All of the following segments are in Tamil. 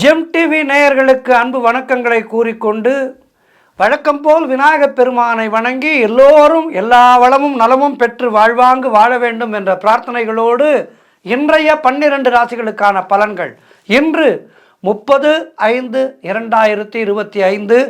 ஜெம் டிவி நேயர்களுக்கு அன்பு வணக்கங்களை கூறிக்கொண்டு வழக்கம் போல் விநாயகப் பெருமானை வணங்கி எல்லோரும் எல்லா வளமும் நலமும் பெற்று வாழ்வாங்கு வாழ வேண்டும் என்ற பிரார்த்தனைகளோடு இன்றைய 12 ராசிகளுக்கான பலன்கள் இன்று 30/5/2025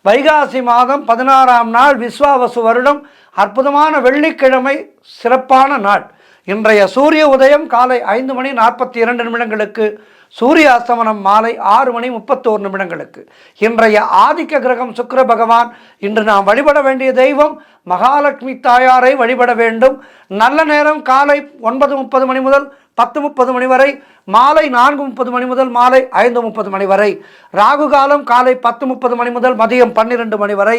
வைகாசி மாதம் 16ஆம் நாள் விஸ்வாவசு வருடம் அற்புதமான வெள்ளிக்கிழமை சிறப்பான நாள். இன்றைய சூரிய உதயம் காலை 5:42 சூரிய அஸ்தமனம் மாலை 6:31 இன்றைய ஆதிக்க கிரகம் சுக்கிர பகவான். இன்று நாம் வழிபட வேண்டிய தெய்வம் மகாலட்சுமி தாயாரை வழிபட வேண்டும். நல்ல நேரம் காலை 9:30 மணி முதல் 10:30 மணி வரை, மாலை 4:30 மணி முதல் மாலை 5:30 மணி வரை. ராகு காலம் காலை 10:30 மணி முதல் மதியம் 12 மணி வரை.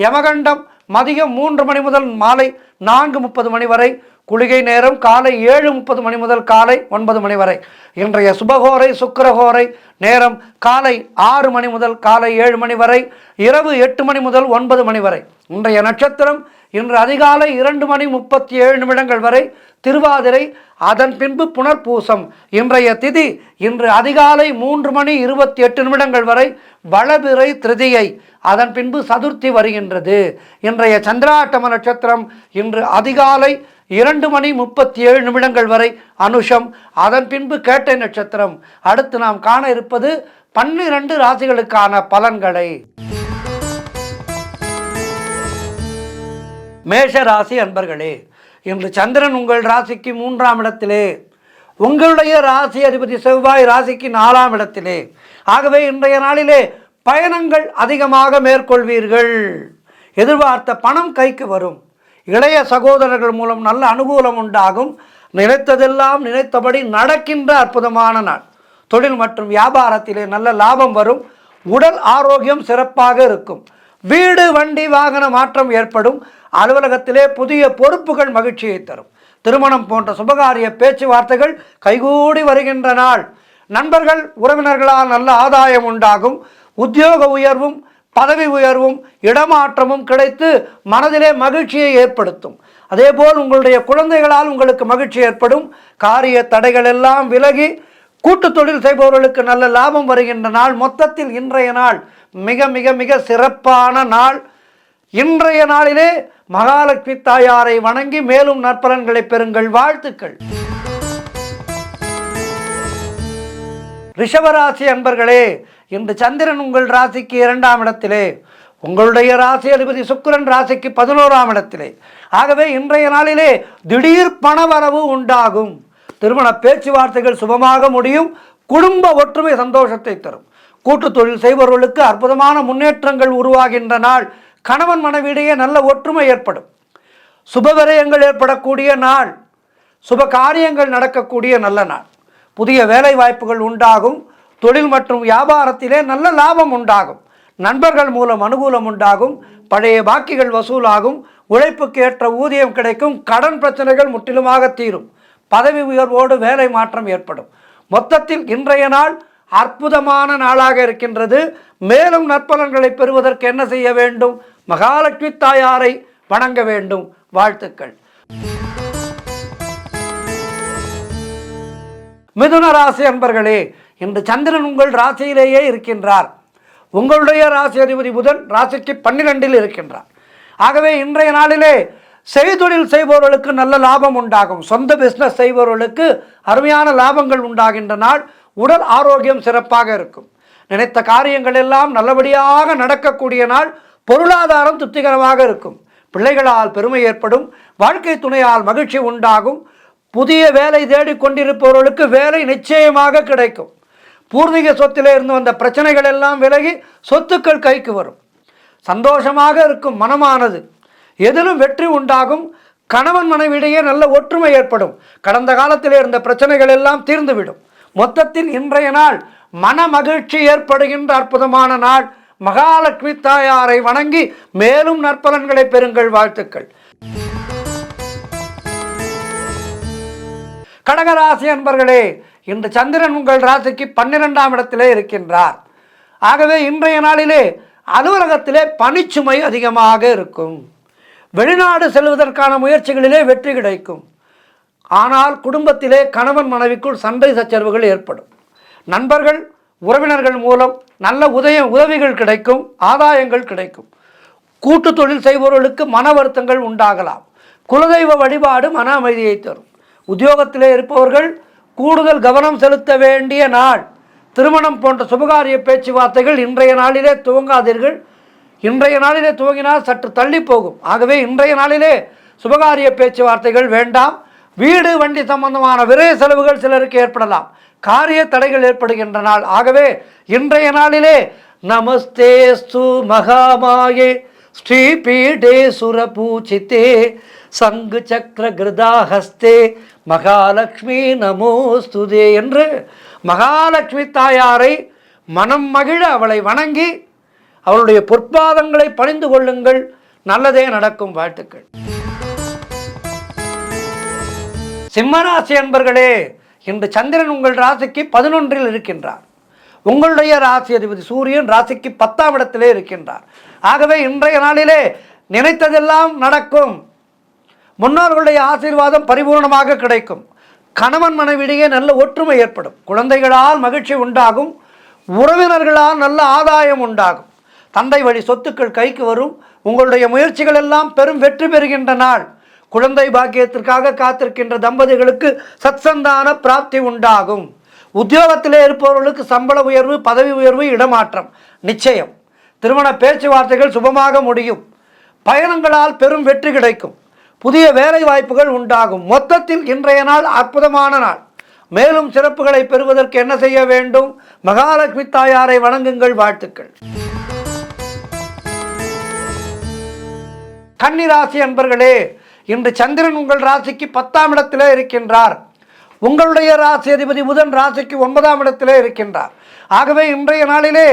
யமகண்டம் மதியம் 3 மணி முதல் மாலை 4:30 மணி வரை. குளிகை நேரம் காலை 7:30 மணி முதல் காலை 9 மணி வரை. இன்றைய சுபகோரை சுக்கிரகோரை நேரம் காலை 6 மணி முதல் காலை 7 மணி வரை, இரவு 8 மணி முதல் 9 மணி வரை. இன்றைய நட்சத்திரம் இன்று அதிகாலை 2:37 வரை திருவாதிரை, அதன் பின்பு புனர்பூசம். இன்றைய திதி இன்று அதிகாலை 3:28 வரை வளபிறை திருதியை, அதன் பின்பு சதுர்த்தி வருகின்றது. இன்றைய சந்திராட்டம நட்சத்திரம் இன்று அதிகாலை 2:37 வரை அனுஷம், அதன் பின்பு கேட்டை நட்சத்திரம். அடுத்து நாம் காண இருப்பது 12 ராசிகளுக்கான பலன்களை. மேஷ ராசி அன்பர்களே, இன்று சந்திரன் உங்கள் ராசிக்கு 3ஆம் இடத்திலே, உங்களுடைய ராசி அதிபதி செவ்வாய் ராசிக்கு 4ஆம் இடத்திலே. ஆகவே இன்றைய நாளிலே பயணங்கள் அதிகமாக மேற்கொள்வீர்கள். எதிர்பார்த்த பணம் கைக்கு வரும். இளைய சகோதரர்கள் மூலம் நல்ல அனுகூலம் உண்டாகும். நினைத்ததெல்லாம் நினைத்தபடி நடக்கின்ற அற்புதமான நாள். தொழில் மற்றும் வியாபாரத்திலே நல்ல லாபம் வரும். உடல் ஆரோக்கியம் சிறப்பாக இருக்கும். வீடு வண்டி வாகன மாற்றம் ஏற்படும். அலுவலகத்திலே புதிய பொறுப்புகள் மகிழ்ச்சியை தரும். திருமணம் போன்ற சுபகாரிய பேச்சுவார்த்தைகள் கைகூடி வருகின்ற நாள். நண்பர்கள் உறவினர்களால் நல்ல ஆதாயம் உண்டாகும். உத்தியோக உயர்வும் பதவி உயர்வும் இடமாற்றமும் கிடைத்து மனதிலே மகிழ்ச்சியை ஏற்படுத்தும். அதேபோல் உங்களுடைய குழந்தைகளால் உங்களுக்கு மகிழ்ச்சி ஏற்படும். காரிய தடைகள் எல்லாம் விலகி கூட்டு தொழில் செய்பவர்களுக்கு நல்ல லாபம் வருகின்ற நாள். மொத்தத்தில் இன்றைய நாள் மிக மிக மிக சிறப்பான நாள். இன்றைய நாளிலே மகாலட்சுமி தாயாரை வணங்கி மேலும் நற்பலன்களை பெறுங்கள். வாழ்த்துக்கள். ரிஷபராசி அன்பர்களே, இன்று சந்திரன் உங்கள் ராசிக்கு 2ஆம் இடத்திலே, உங்களுடைய ராசி அதிபதி சுக்கிரன் ராசிக்கு 11ஆம் இடத்திலே. ஆகவே இன்றைய நாளிலே திடீர் பணவரவு உண்டாகும். திருமண பேச்சுவார்த்தைகள் சுபமாக முடியும். குடும்ப ஒற்றுமை சந்தோஷத்தை தரும். கூட்டு தொழில் செய்பவர்களுக்கு அற்புதமான முன்னேற்றங்கள் உருவாகின்ற நாள். கணவன் மனைவியிடையே நல்ல ஒற்றுமை ஏற்படும். சுபவிரயங்கள் ஏற்படக்கூடிய நாள். சுப காரியங்கள் நடக்கக்கூடிய நல்ல நாள். புதிய வேலை வாய்ப்புகள் உண்டாகும். தொழில் மற்றும் வியாபாரத்திலே நல்ல லாபம் உண்டாகும். நண்பர்கள் மூலம் அனுகூலம் உண்டாகும். பழைய பாக்கிகள் வசூலாகும். உழைப்புக்கு ஏற்ற ஊதியம் கிடைக்கும். கடன் பிரச்சனைகள் முற்றிலுமாக தீரும். பதவி உயர்வோடு வேலை மாற்றம் ஏற்படும். மொத்தத்தில் இன்றைய நாள் அற்புதமான நாளாக இருக்கின்றது. மேலும் நற்பலன்களை பெறுவதற்கு என்ன செய்ய வேண்டும்? மகாலட்சுமி தாயாரை வணங்க வேண்டும். வாழ்த்துக்கள். மிதுன ராசி அன்பர்களே, இன்று சந்திரன் உங்கள் ராசியிலேயே இருக்கின்றார். உங்களுடைய ராசி அதிபதி புதன் ராசிக்கு 12இல் இருக்கின்றார். ஆகவே இன்றைய நாளிலே செய்தொழில் செய்பவர்களுக்கு நல்ல லாபம் உண்டாகும். சொந்த பிஸ்னஸ் செய்பவர்களுக்கு அருமையான லாபங்கள் உண்டாகின்ற நாள். உடல் ஆரோக்கியம் சிறப்பாக இருக்கும். நினைத்த காரியங்கள் எல்லாம் நல்லபடியாக நடக்கக்கூடிய நாள். பொருளாதாரம் திருப்திகரமாக இருக்கும். பிள்ளைகளால் பெருமை ஏற்படும். வாழ்க்கை துணையால் மகிழ்ச்சி உண்டாகும். புதிய வேலை தேடிக்கொண்டிருப்பவர்களுக்கு வேலை நிச்சயமாக கிடைக்கும். பூர்வீக சொத்திலே இருந்து வந்த பிரச்சனைகள் எல்லாம் விலகி சொத்துக்கள் கைக்கு வரும். சந்தோஷமாக இருக்கும் மனமானது. எதிலும் வெற்றி உண்டாகும். கணவன் மனைவியிடையே நல்ல ஒற்றுமை ஏற்படும். கடந்த காலத்திலே இருந்த பிரச்சனைகள் எல்லாம் தீர்ந்துவிடும். மொத்தத்தில் இன்றைய நாள் மன மகிழ்ச்சி ஏற்படுகின்ற அற்புதமான நாள். மகாலட்சுமி தாயாரை வணங்கி மேலும் நற்பலன்களை பெறுங்கள். வாழ்த்துக்கள். கடகராசி அன்பர்களே, இன்று சந்திரன் உங்கள் ராசிக்கு 12ஆம் இடத்திலே இருக்கின்றார். ஆகவே இன்றைய நாளிலே அலுவலகத்திலே பணிச்சுமை அதிகமாக இருக்கும். வெளிநாடு செல்வதற்கான முயற்சிகளிலே வெற்றி கிடைக்கும். ஆனால் குடும்பத்திலே கணவன் மனைவிக்குள் சண்டை சச்சரவுகள் ஏற்படும். நண்பர்கள் உறவினர்கள் மூலம் நல்ல உதவிகள் கிடைக்கும், ஆதாயங்கள் கிடைக்கும். கூட்டு தொழில் செய்பவர்களுக்கு மன வருத்தங்கள் உண்டாகலாம். குலதெய்வ வழிபாடு மன அமைதியை தரும். உத்தியோகத்திலே இருப்பவர்கள் கூடுதல் கவனம் செலுத்த வேண்டிய நாள். திருமணம் போன்ற சுபகாரிய பேச்சுவார்த்தைகள் இன்றைய நாளிலே துவங்காதீர்கள். இன்றைய நாளிலே துவங்கினால் சற்று தள்ளி போகும். ஆகவே இன்றைய நாளிலே சுபகாரிய பேச்சுவார்த்தைகள் வேண்டாம். வீடு வண்டி சம்பந்தமான விரை செலவுகள் சிலருக்கு ஏற்படலாம். காரிய தடைகள் ஏற்படுகின்ற நாள். ஆகவே இன்றைய நாளிலே நமஸ்தேஸ்து மகாமாயே ஸ்ரீபீடே சுரபூஜிதே சங்கு சக்கர கிருதாஹஸ்தே மகாலட்சுமி நமோஸ்துதே என்று மகாலட்சுமி தாயாரை மனம் மகிழ அவளை வணங்கி அவளுடைய பொற்பாதங்களை பணிந்து கொள்ளுங்கள். நல்லதே நடக்கும். வாழ்த்துக்கள். சிம்மராசி அன்பர்களே, இன்று சந்திரன் உங்கள் ராசிக்கு 11 இருக்கின்றார். உங்களுடைய ராசி அதிபதி சூரியன் ராசிக்கு 10ஆம் இடத்திலே இருக்கின்றார். ஆகவே இன்றைய நாளிலே நினைத்ததெல்லாம் நடக்கும். முன்னோர்களுடைய ஆசீர்வாதம் பரிபூர்ணமாக கிடைக்கும். கணவன் மனைவியிடையே நல்ல ஒற்றுமை ஏற்படும். குழந்தைகளால் மகிழ்ச்சி உண்டாகும். உறவினர்களால் நல்ல ஆதாயம் உண்டாகும். தந்தை வழி சொத்துக்கள் கைக்கு வரும். உங்களுடைய முயற்சிகள் எல்லாம் பெரும் வெற்றி பெறுகின்ற நாள். குழந்தை பாக்கியத்திற்காக காத்திருக்கின்ற தம்பதிகளுக்கு சத்சந்தான பிராப்தி உண்டாகும். உத்தியோகத்திலே இருப்பவர்களுக்கு சம்பள உயர்வு, பதவி உயர்வு, இடமாற்றம் நிச்சயம். திருமண பேச்சுவார்த்தைகள் சுபமாக முடியும். பயணங்களால் பெரும் வெற்றி கிடைக்கும். புதிய வேலை வாய்ப்புகள் உண்டாகும். மொத்தத்தில் இன்றைய நாள் அற்புதமான நாள். மேலும் சிறப்புகளை பெறுவதற்கு என்ன செய்ய வேண்டும்? மகாலட்சுமி தாயாரை வணங்குங்கள். வாழ்த்துக்கள். கன்னிராசி அன்பர்களே, இன்று சந்திரன் உங்கள் ராசிக்கு 10ஆம் இடத்திலே இருக்கின்றார். உங்களுடைய ராசி அதிபதி புதன் ராசிக்கு 9ஆம் இடத்திலே இருக்கின்றார். ஆகவே இன்றைய நாளிலே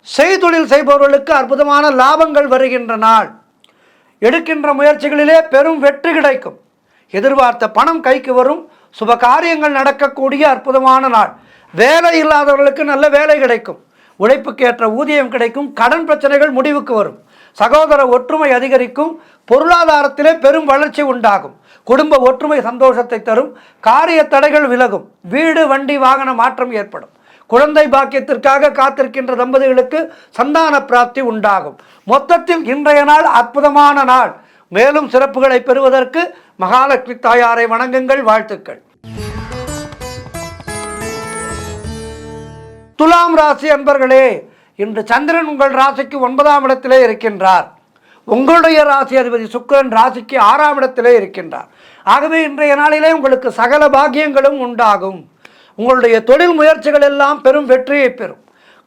செய்தொழில் செய்பவர்களுக்கு அற்புதமான லாபங்கள் வருகின்ற நாள். எடுக்கின்ற முயற்சிகளிலே பெரும் வெற்றி கிடைக்கும். எதிர்பார்த்த பணம் கைக்கு வரும். சுப காரியங்கள் நடக்கக்கூடிய அற்புதமான நாள். வேலை இல்லாதவர்களுக்கு நல்ல வேலை கிடைக்கும். உழைப்புக்கேற்ற ஊதியம் கிடைக்கும். கடன் பிரச்சனைகள் முடிவுக்கு வரும். சகோதர ஒற்றுமை அதிகரிக்கும். பொருளாதாரத்திலே பெரும் வளர்ச்சி உண்டாகும். குடும்ப ஒற்றுமை சந்தோஷத்தை தரும். காரிய தடைகள் விலகும். வீடு வண்டி வாகன மாற்றம் ஏற்படும். குழந்தை பாக்கியத்திற்காக காத்திருக்கின்ற தம்பதிகளுக்கு சந்தான பிராப்தி உண்டாகும். மொத்தத்தில் இன்றைய நாள் அற்புதமான நாள். மேலும் சிறப்புகளை பெறுவதற்கு மகாலட்சுமி தாயாரை வணங்குங்கள். வாழ்த்துக்கள். துலாம் ராசி அன்பர்களே, இன்று சந்திரன் உங்கள் ராசிக்கு 9ஆம் இடத்திலே இருக்கின்றார். உங்களுடைய ராசி அதிபதி சுக்கிரன் ராசிக்கு 6ஆம் இடத்திலே இருக்கின்றார். ஆகவே இன்றைய நாளிலே உங்களுக்கு சகல பாக்கியங்களும் உண்டாகும். உங்களுடைய தொழில் முயற்சிகள் எல்லாம் பெரும் வெற்றியை பெறும்.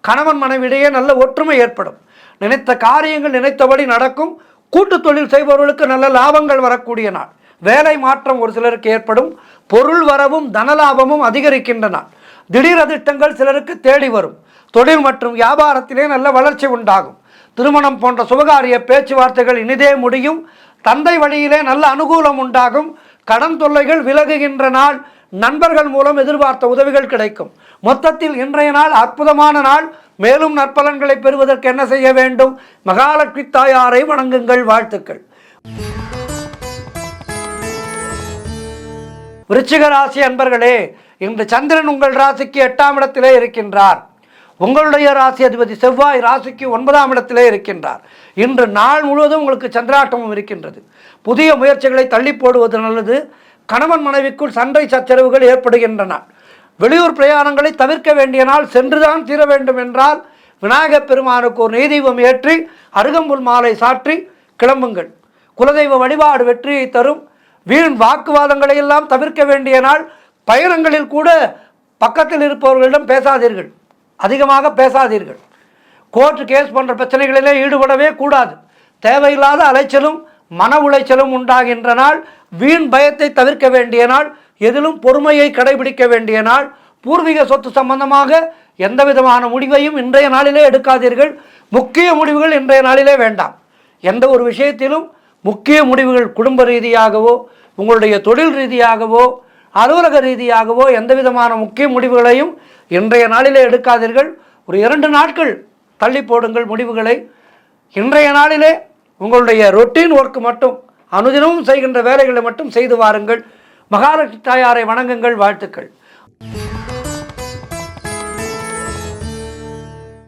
கணவன் மனைவியிடையே நல்ல ஒற்றுமை ஏற்படும். நினைத்த காரியங்கள் நினைத்தபடி நடக்கும். கூட்டு தொழில் செய்பவர்களுக்கு நல்ல லாபங்கள் வரக்கூடிய நாள். வேலை மாற்றம் ஒரு சிலருக்கு ஏற்படும். பொருள் வரவும் தனலாபமும் அதிகரிக்கின்ற நாள். திடீர் அதிர்ஷ்டங்கள் சிலருக்கு தேடி வரும். தொழில் மற்றும் வியாபாரத்திலே நல்ல வளர்ச்சி உண்டாகும். திருமணம் போன்ற சுபகாரிய பேச்சுவார்த்தைகள் இனிதே முடியும். தந்தை வழியிலே நல்ல அனுகூலம் உண்டாகும். கடன் தொல்லைகள் விலகுகின்ற நாள். நண்பர்கள் மூலம் எதிர்பார்த்த உதவிகள் கிடைக்கும். மொத்தத்தில் இன்றைய நாள் அற்புதமான நாள். மேலும் நற்பலன்களை பெறுவதற்கு என்ன செய்ய வேண்டும்? மகாலட்சுமி தாயாரை வணங்குங்கள். வாழ்த்துக்கள். விருச்சிக ராசி அன்பர்களே, இன்று சந்திரன் உங்கள் ராசிக்கு 8ஆம் இடத்திலே இருக்கின்றார். உங்களுடைய ராசி அதிபதி செவ்வாய் ராசிக்கு 9ஆம் இடத்திலே இருக்கின்றார். இன்று நாள் முழுவதும் உங்களுக்கு சந்திராட்டமும் இருக்கின்றது. புதிய முயற்சிகளை தள்ளி போடுவது நல்லது. கணவன் மனைவிக்குள் சண்டை சச்சரவுகள் ஏற்படுகின்றன. வெளியூர் பிரயாணங்களை தவிர்க்க வேண்டிய நாள். சென்றுதான் தீர வேண்டும் என்றால் விநாயகப் பெருமானுக்கு ஒரு நெய்தீபம் ஏற்றி அருகம்புல் மாலை சாற்றி கிளம்புங்கள். குலதெய்வ வழிபாடு வெற்றியை தரும். வீண் வாக்குவாதங்களை எல்லாம் தவிர்க்க வேண்டிய நாள். பயணங்களில் கூட பக்கத்தில் இருப்பவர்களிடம் பேசாதீர்கள். அதிகமாக பேசாதீர்கள். கோர்ட்டு கேஸ் போன்ற பிரச்சனைகளிலே ஈடுபடவே கூடாது. தேவையில்லாத அலைச்சலும் மன உளைச்சலும் உண்டாகின்ற நாள். வீண் பயத்தை தவிர்க்க வேண்டிய நாள். எதிலும் பொறுமையை கடைபிடிக்க வேண்டிய நாள். பூர்வீக சொத்து சம்பந்தமாக எந்த விதமான முடிவையும் இன்றைய நாளிலே எடுக்காதீர்கள். முக்கிய முடிவுகள் இன்றைய நாளிலே வேண்டாம். எந்த ஒரு விஷயத்திலும் முக்கிய முடிவுகள் குடும்ப ரீதியாகவோ உங்களுடைய தொழில் ரீதியாகவோ அலுவலக ரீதியாகவோ எந்த விதமான முக்கிய முடிவுகளையும் இன்றைய நாளிலே எடுக்காதீர்கள். ஒரு 2 நாட்கள் தள்ளி போடுங்கள் முடிவுகளை. இன்றைய நாளிலே உங்களுடைய ரொட்டீன் ஒர்க் மட்டும் அனுதினமும் செய்கின்ற வேலைகளை மட்டும் செய்து வாருங்கள். மகாலட்சுமி தாயாரை வணங்குங்கள். வாழ்த்துக்கள்.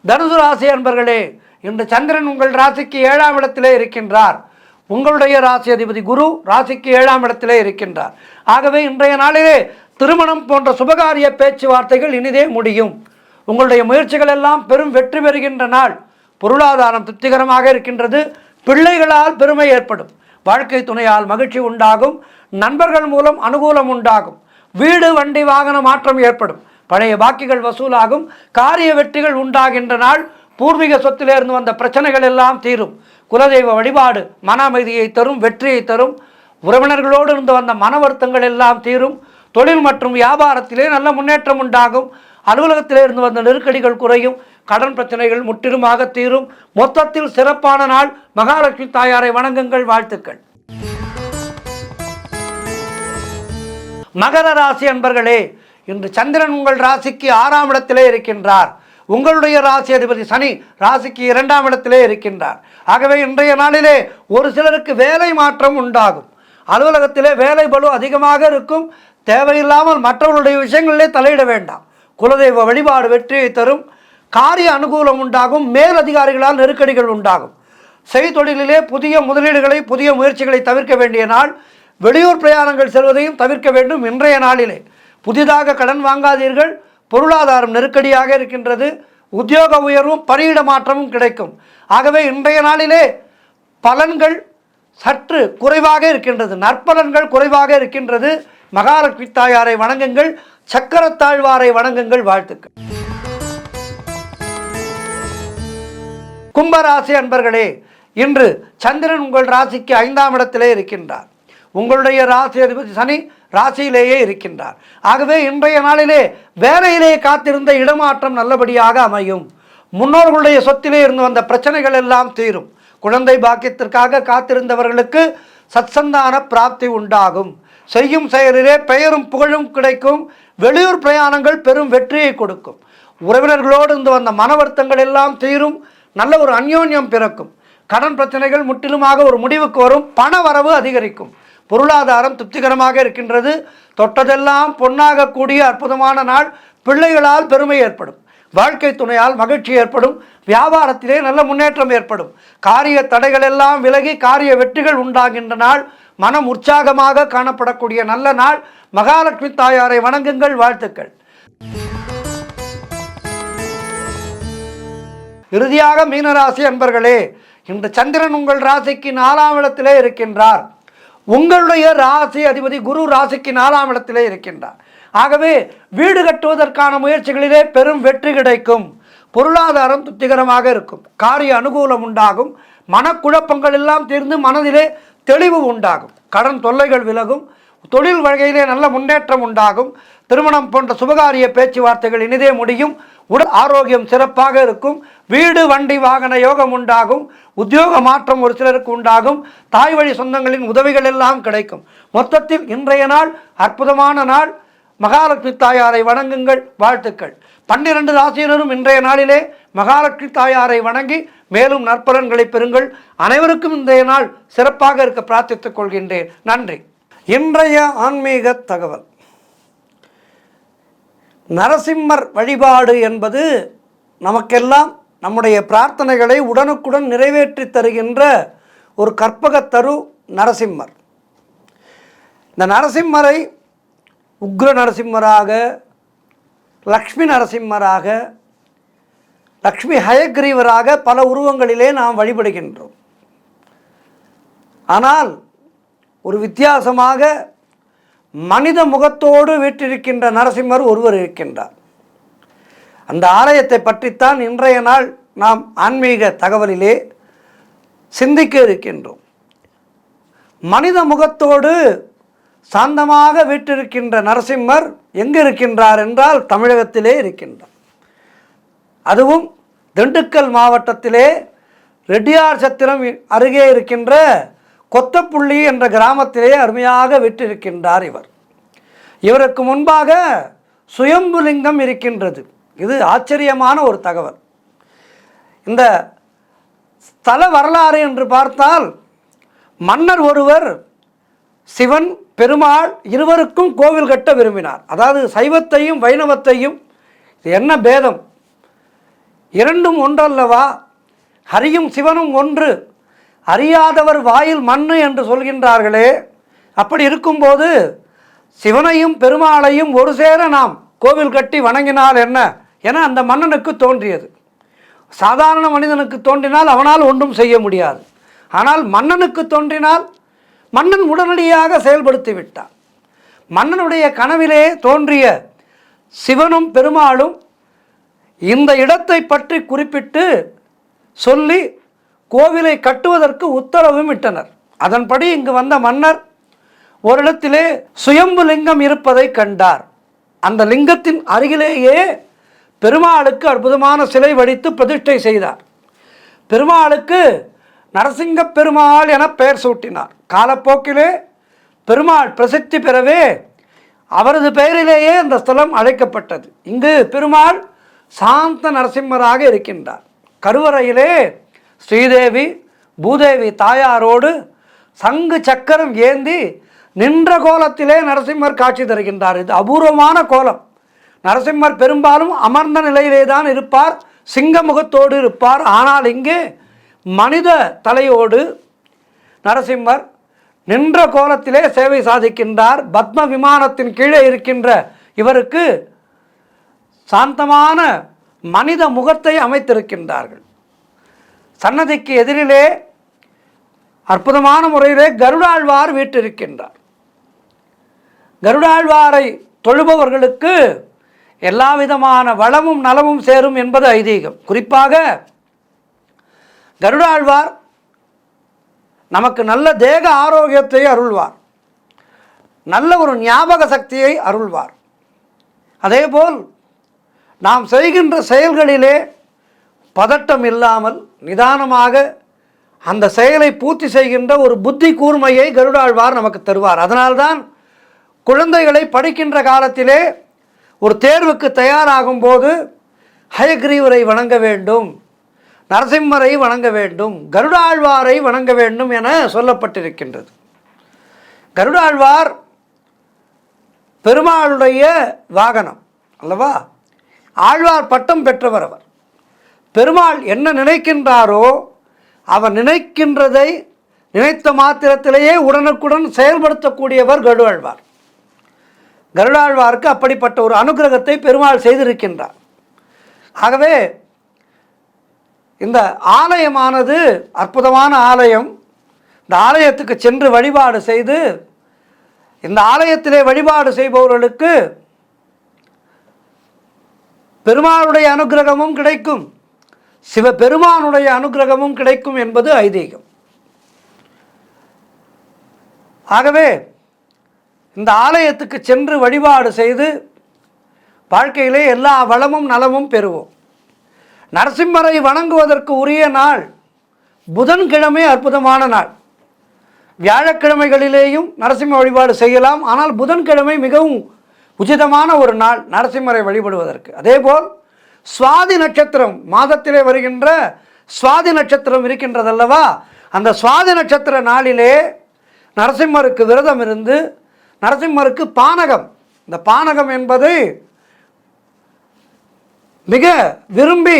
தனுசு ராசி அன்பர்களே, இன்று சந்திரன் உங்கள் ராசிக்கு 7ஆம் இடத்திலே இருக்கின்றார். உங்களுடைய ராசி அதிபதி குரு ராசிக்கு 7ஆம் இடத்திலே இருக்கின்றார். ஆகவே இன்றைய நாளிலே திருமணம் போன்ற சுபகாரிய பேச்சுவார்த்தைகள் இனிதே முடியும். உங்களுடைய முயற்சிகள் எல்லாம் பெரும் வெற்றி பெறுகின்ற நாள். பொருளாதாரம் திருப்திகரமாக இருக்கின்றது. பிள்ளைகளால் பெருமை ஏற்படும். வாழ்க்கை துணையால் மகிழ்ச்சி உண்டாகும். நண்பர்கள் மூலம் அனுகூலம் உண்டாகும். வீடு வண்டி வாகன மாற்றம் ஏற்படும். பழைய பாக்கிகள் வசூலாகும். காரிய வெற்றிகள் உண்டாகின்ற நாள். பூர்வீக சொத்திலிருந்து வந்த பிரச்சனைகள் எல்லாம் தீரும். குலதெய்வ வழிபாடு மன அமைதியை தரும், வெற்றியை தரும். உறவினர்களோடு இருந்து வந்த மன வருத்தங்கள் எல்லாம் தீரும். தொழில் மற்றும் வியாபாரத்திலே நல்ல முன்னேற்றம் உண்டாகும். அலுவலகத்திலே இருந்து வந்த நெருக்கடிகள் குறையும். கடன் பிரச்சனைகள் முற்றிலுமாக தீரும். மொத்தத்தில் சிறப்பான நாள். மகாலட்சுமி தாயாரை வணங்குங்கள். வாழ்த்துக்கள். மகர ராசி அன்பர்களே, இன்று சந்திரன் உங்கள் ராசிக்கு 6ஆம் இடத்திலே இருக்கின்றார். உங்களுடைய ராசி அதிபதி சனி ராசிக்கு 2ஆம் இடத்திலே இருக்கின்றார். ஆகவே இன்றைய நாளிலே ஒரு சிலருக்கு வேலை மாற்றம் உண்டாகும். அலுவலகத்திலே வேலை பளு அதிகமாக இருக்கும். தேவையில்லாமல் மற்றவர்களுடைய விஷயங்களிலே தலையிட வேண்டாம். குலதெய்வ வழிபாடு வெற்றியை தரும். காரிய அனுகூலம் உண்டாகும். மேல் அதிகாரிகளால் நெருக்கடிகள் உண்டாகும். செய்தொழிலிலே புதிய முதலீடுகளை, புதிய முயற்சிகளை தவிர்க்க வேண்டிய நாள். வெளியூர் பிரயாணங்கள் செல்வதையும் தவிர்க்க வேண்டும். இன்றைய நாளிலே புதிதாக கடன் வாங்காதீர்கள். பொருளாதாரம் நெருக்கடியாக இருக்கின்றது. உத்தியோக உயர்வும் பணியிட மாற்றமும் கிடைக்கும். ஆகவே இன்றைய நாளிலே பலன்கள் சற்று குறைவாக இருக்கின்றது. நற்பலன்கள் குறைவாக இருக்கின்றது. மகாலட்சுமி தாயாரை வணங்குங்கள். சக்கரத்தாழ்வாரை வணங்குங்கள். வாழ்த்துக்கள். கும்பராசி அன்பர்களே, இன்று சந்திரன் உங்கள் ராசிக்கு 5ஆம் இடத்திலே இருக்கின்றார். உங்களுடைய ராசி அதிபதி சனி ராசியிலேயே இருக்கின்றார். ஆகவே இன்றைய நாளிலே வேலையிலே காத்திருந்த இடமாற்றம் நல்லபடியாக அமையும். முன்னோர்களுடைய சொத்திலே இருந்து வந்த பிரச்சனைகள் எல்லாம் தீரும். குழந்தை பாக்கியத்திற்காக காத்திருந்தவர்களுக்கு சத்சந்தான பிராப்தி உண்டாகும். செய்யும் செயலிலே பெயரும் புகழும் கிடைக்கும். வெளியூர் பிரயாணங்கள் பெரும் வெற்றியை கொடுக்கும். உறவினர்களோடு இருந்து வந்த மன வருத்தங்கள் எல்லாம் தீரும். நல்ல ஒரு அந்யோன்யம் பிறக்கும். கடன் பிரச்சனைகள் முற்றிலுமாக ஒரு முடிவுக்கு வரும். பண வரவு அதிகரிக்கும். பொருளாதாரம் திருப்திகரமாக இருக்கின்றது. தொட்டதெல்லாம் பொன்னாக கூடிய அற்புதமான நாள். பிள்ளைகளால் பெருமை ஏற்படும். வாழ்க்கை துணையால் மகிழ்ச்சி ஏற்படும். வியாபாரத்திலே நல்ல முன்னேற்றம் ஏற்படும். காரிய தடைகள் எல்லாம் விலகி காரிய வெற்றிகள் உண்டாகின்ற நாள். மனம் உற்சாகமாக காணப்படக்கூடிய நல்ல நாள். மகாலட்சுமி தாயாரை வணங்குங்கள். வாழ்த்துக்கள். இறுதியாக மீனராசி அன்பர்களே, இன்று சந்திரன் உங்கள் ராசிக்கு 4ஆம் இடத்திலே இருக்கின்றார். உங்களுடைய ராசி அதிபதி குரு ராசிக்கு 4ஆம் இடத்திலே இருக்கின்றார். ஆகவே வீடு கட்டுவதற்கான முயற்சிகளிலே பெரும் வெற்றி கிடைக்கும். பொருளாதாரம் திருப்திகரமாக இருக்கும். காரிய அனுகூலம் உண்டாகும். மனக்குழப்பங்கள் எல்லாம் தீர்ந்து மனதிலே தெளிவு உண்டாகும். கடன் தொல்லைகள் விலகும். தொழில் வகையிலே நல்ல முன்னேற்றம் உண்டாகும். திருமணம் போன்ற சுபகாரிய பேச்சுவார்த்தைகள் இனிதே முடியும். உடல் ஆரோக்கியம் சிறப்பாக இருக்கும். வீடு வண்டி வாகன யோகம் உண்டாகும். உத்தியோக மாற்றம் ஒரு சிலருக்கு உண்டாகும். தாய் வழி சொந்தங்களின் உதவிகள் எல்லாம் கிடைக்கும். மொத்தத்தில் இன்றைய நாள் அற்புதமான நாள். மகாலட்சுமி தாயாரை வணங்குங்கள். வாழ்த்துக்கள். 12 ராசியினரும் இன்றைய நாளிலே மகாலட்சுமி தாயாரை வணங்கி மேலும் நற்பலன்களை பெறுங்கள். அனைவருக்கும் இன்றைய நாள் சிறப்பாக இருக்க பிரார்த்தித்துக் கொள்கின்றேன். நன்றி. இன்றைய ஆன்மீக தகவல். நரசிம்மர் வழிபாடு என்பது நமக்கெல்லாம் நம்முடைய பிரார்த்தனைகளை உடனுக்குடன் நிறைவேற்றி தருகின்ற ஒரு கற்பகத்தரு நரசிம்மர். இந்த நரசிம்மரை உக்ர நரசிம்மராக, லக்ஷ்மி நரசிம்மராக, லக்ஷ்மி ஹயக்ரீவராக பல உருவங்களிலே நாம் வழிபடுகின்றோம். ஆனால் ஒரு வித்தியாசமாக மனித முகத்தோடு வீற்றிருக்கின்ற நரசிம்மர் ஒருவர் இருக்கின்றார். அந்த ஆலயத்தை பற்றித்தான் இன்றைய நாள் நாம் ஆன்மீக தகவலிலே சிந்திக்க இருக்கின்றோம். மனித முகத்தோடு சாந்தமாக வீற்றிருக்கின்ற நரசிம்மர் எங்கு இருக்கின்றார் என்றால் தமிழகத்திலே இருக்கின்றார். அதுவும் திண்டுக்கல் மாவட்டத்திலே ரெட்டியார் சத்திரம் அருகே இருக்கின்ற கொத்தப்புள்ளி என்ற கிராமத்திலே அருமையாக வீற்றிருக்கின்றார் இவர். இவருக்கு முன்பாக சுயம்புலிங்கம் இருக்கின்றது. இது ஆச்சரியமான ஒரு தகவல். இந்த ஸ்தல வரலாறு என்று பார்த்தால் மன்னர் ஒருவர் சிவன் பெருமாள் இருவருக்கும் கோவில் கட்ட விரும்பினார். அதாவது சைவத்தையும் வைணவத்தையும் என்ன பேதம், இரண்டும் ஒன்றல்லவா? ஹரியும் சிவனும் ஒன்று, அறியாதவர் வாயில் மண்ணு என்று சொல்கின்றார்களே. அப்படி இருக்கும்போது சிவனையும் பெருமாளையும் ஒரு சேர நாம் கோவில் கட்டி வணங்கினால் என்ன என அந்த மன்னனுக்கு தோன்றியது. சாதாரண மனிதனுக்கு தோன்றினால் அவனால் ஒன்றும் செய்ய முடியாது. ஆனால் மன்னனுக்கு தோன்றினால் மன்னன் உடனடியாக செயல்படுத்தி விட்டான். மன்னனுடைய கனவிலே தோன்றிய சிவனும் பெருமாளும் இந்த இடத்தை பற்றி குறிப்பிட்டு சொல்லி கோவிலை கட்டுவதற்கு உத்தரவும் இட்டனர். அதன்படி இங்கு வந்த மன்னர் ஒரு இடத்திலே சுயம்பு லிங்கம் இருப்பதை கண்டார். அந்த லிங்கத்தின் அருகிலேயே பெருமாளுக்கு அற்புதமான சிலை வடித்து பிரதிஷ்டை செய்தார். பெருமாளுக்கு நரசிங்க பெருமாள் என பெயர் சூட்டினார். காலப்போக்கிலே பெருமாள் பிரசித்தி பெறவே அவரது பெயரிலேயே அந்த ஸ்தலம் அழைக்கப்பட்டது. இங்கு பெருமாள் சாந்த நரசிம்மராக இருக்கின்றார். கருவறையிலே ஸ்ரீதேவி பூதேவி தாயாரோடு சங்கு சக்கரம் ஏந்தி நின்ற கோலத்திலே நரசிம்மர் காட்சி தருகின்றார். இது அபூர்வமான கோலம். நரசிம்மர் பெரும்பாலும் அமர்ந்த நிலையிலே தான் இருப்பார், சிங்க முகத்தோடு இருப்பார். ஆனால் இங்கே மனித தலையோடு நரசிம்மர் நின்ற கோலத்திலே சேவை சாதிக்கின்றார். பத்ம விமானத்தின் கீழே இருக்கின்ற இவருக்கு சாந்தமான மனித முகத்தை அமைத்திருக்கின்றார்கள். சன்னதிக்கு எதிரிலே அற்புதமான முறையிலே கருடாழ்வார் வீற்றிருக்கின்றார். கருடாழ்வாரை தொழுபவர்களுக்கு எல்லா விதமான வளமும் நலமும் சேரும் என்பது ஐதீகம். குறிப்பாக கருடாழ்வார் நமக்கு நல்ல தேக ஆரோக்கியத்தை அருள்வார், நல்ல ஒரு ஞாபக சக்தியை அருள்வார். அதேபோல் நாம் செய்கின்ற செயல்களிலே பதட்டம் இல்லாமல் நிதானமாக அந்த செயலை பூர்த்தி செய்கின்ற ஒரு புத்தி கூர்மையை கருடாழ்வார் நமக்கு தருவார். அதனால்தான் குழந்தைகளை படிக்கின்ற காலத்திலே ஒரு தேர்வுக்கு தயாராகும் போது ஹயக்ரீவரை வணங்க வேண்டும், நரசிம்மரை வணங்க வேண்டும், கருடாழ்வாரை வணங்க வேண்டும் என சொல்லப்பட்டிருக்கின்றது. கருடாழ்வார் பெருமாளுடைய வாகனம் அல்லவா? ஆழ்வார் பட்டம் பெற்றவர் அவர். பெருமாள் என்ன நினைக்கின்றாரோ அவர் நினைக்கின்றதை நினைத்த மாத்திரத்திலேயே உடனுக்குடன் செயல்படுத்தக்கூடியவர் கருடாழ்வார். கருடாழ்வாருக்கு அப்படிப்பட்ட ஒரு அனுகிரகத்தை பெருமாள் செய்திருக்கின்றார். ஆகவே இந்த ஆலயமானது அற்புதமான ஆலயம். இந்த ஆலயத்துக்கு சென்று வழிபாடு செய்து இந்த ஆலயத்திலே வழிபாடு செய்பவர்களுக்கு பெருமாளுடைய அனுகிரகமும் கிடைக்கும், சிவபெருமானுடைய அனுகிரகமும் கிடைக்கும் என்பது ஐதீகம். ஆகவே இந்த ஆலயத்துக்கு சென்று வழிபாடு செய்து வாழ்க்கையிலே எல்லா வளமும் நலமும் பெறுவோம். நரசிம்மரை வணங்குவதற்கு உரிய நாள் புதன்கிழமை அற்புதமான நாள். வியாழக்கிழமைகளிலேயும் நரசிம்ம வழிபாடு செய்யலாம். ஆனால் புதன்கிழமை மிகவும் உச்சிதமான ஒரு நாள் நரசிம்மரை வழிபடுவதற்கு. அதேபோல் சுவாதி நட்சத்திரம் மாதத்திலே வருகின்ற சுவாதி நட்சத்திரம் இருக்கின்றதல்லவா? அந்த சுவாதி நட்சத்திர நாளிலே நரசிம்மருக்கு விரதம் இருந்து நரசிம்மருக்கு பானகம், இந்த பானகம் என்பது மிக விரும்பி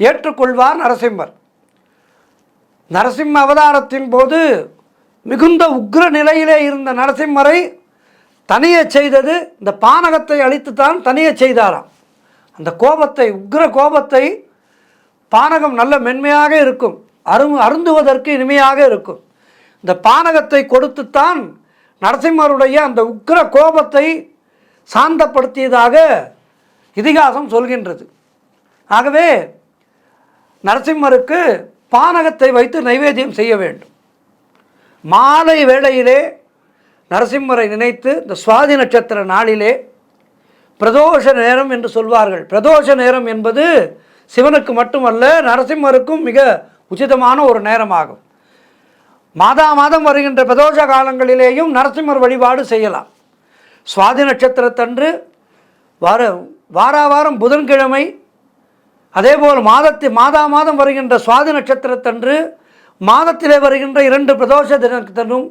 ஏற்றுக்கொள்வார் நரசிம்மர். நரசிம்ம அவதாரத்தின் போது மிகுந்த உக்ர நிலையிலே இருந்த நரசிம்மரை தனிய செய்தது இந்த பானகத்தை அளித்துத்தான் தனிய செய்தாராம். அந்த கோபத்தை, உக்ர கோபத்தை, பானகம் நல்ல மென்மையாக இருக்கும், அருந்துவதற்கு இனிமையாக இருக்கும். இந்த பானகத்தை கொடுத்துத்தான் நரசிம்மருடைய அந்த உக்ர கோபத்தை சாந்தப்படுத்தியதாக இதிகாசம் சொல்கின்றது. ஆகவே நரசிம்மருக்கு பானகத்தை வைத்து நைவேத்தியம் செய்ய வேண்டும். மாலை வேளையிலே நரசிம்மரை நினைத்து இந்த சுவாதி நட்சத்திர நாளிலே பிரதோஷ நேரம் என்று சொல்வார்கள். பிரதோஷ நேரம் என்பது சிவனுக்கு மட்டுமல்ல, நரசிம்மருக்கும் மிக உச்சிதமான ஒரு நேரமாகும். மாதம் வருகின்ற பிரதோஷ காலங்களிலேயும் நரசிம்மர் வழிபாடு செய்யலாம். சுவாதி நட்சத்திரத்தன்று வாரம் புதன்கிழமை, அதேபோல் மாதம் வருகின்ற சுவாதி நட்சத்திரத்தன்று மாதத்திலே வருகின்ற 2 பிரதோஷ தினத்தன்றும்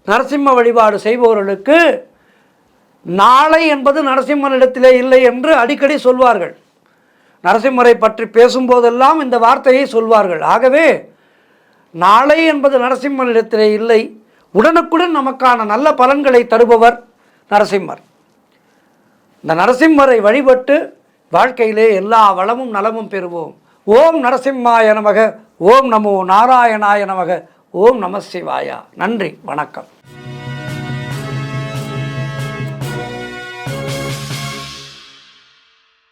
நரசிம்ம வழிபாடு செய்பவர்களுக்கு நாளை என்பது நரசிம்மனிடத்திலே இல்லை என்று அடிக்கடி சொல்வார்கள். நரசிம்மரை பற்றி பேசும்போதெல்லாம் இந்த வார்த்தையை சொல்வார்கள். ஆகவே நாளை என்பது நரசிம்மனிடத்திலே இல்லை, உடனுக்குடன் நமக்கான நல்ல பலன்களை தருபவர் நரசிம்மர். இந்த நரசிம்மரை வழிபட்டு வாழ்க்கையிலே எல்லா வளமும் நலமும் பெறுவோம். ஓம் நரசிம்மாய நமக, ஓம் நமோ நாராயணாய நமக, ஓம் நம சிவாயா. நன்றி, வணக்கம்.